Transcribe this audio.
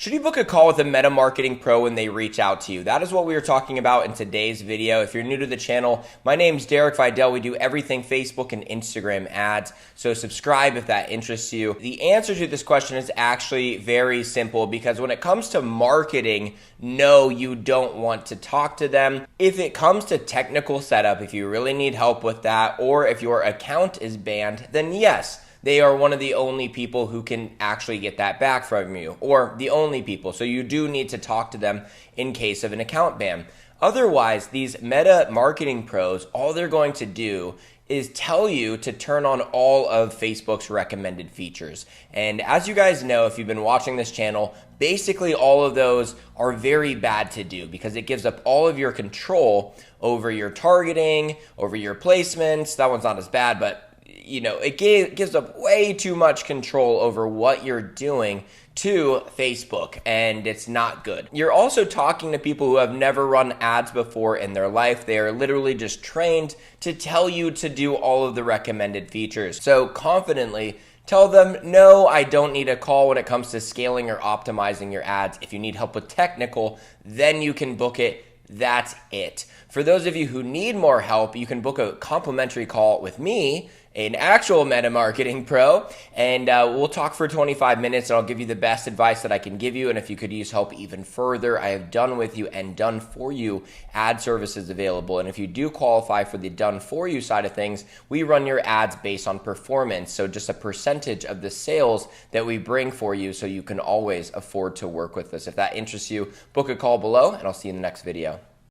Should you book a call with a meta marketing pro when they reach out to you? That is what we are talking about in today's video. If you're new to the channel, my name's Videll. We do everything Facebook and Instagram ads, so subscribe if that interests you. The answer to this question is actually very simple because when it comes to marketing, no, you don't want to talk to them. If it comes to technical setup, if you really need help with that, or if your account is banned, then yes, they are one of the only people who can actually get that back from you, or the only people. So you do need to talk to them in case of an account ban. Otherwise, these meta marketing pros, all they're going to do is tell you to turn on all of Facebook's recommended features. And as you guys know, if you've been watching this channel, basically all of those are very bad to do because it gives up all of your control over your targeting, over your placements. That one's not as bad, but it gives up way too much control over what you're doing to Facebook, and it's not good. You're also talking to people who have never run ads before in their life. They are literally just trained to tell you to do all of the recommended features. So confidently tell them, no, I don't need a call when it comes to scaling or optimizing your ads. If you need help with technical, then you can book it. That's it. For those of you who need more help, you can book a complimentary call with me, an actual meta marketing pro, and we'll talk for 25 minutes and I'll give you the best advice that I can give you. And if you could use help even further, I have done with you and done for you ad services available. And if you do qualify for the done for you side of things, we run your ads based on performance. So just a percentage of the sales that we bring for you so you can always afford to work with us. If that interests you, book a call below and I'll see you in the next video.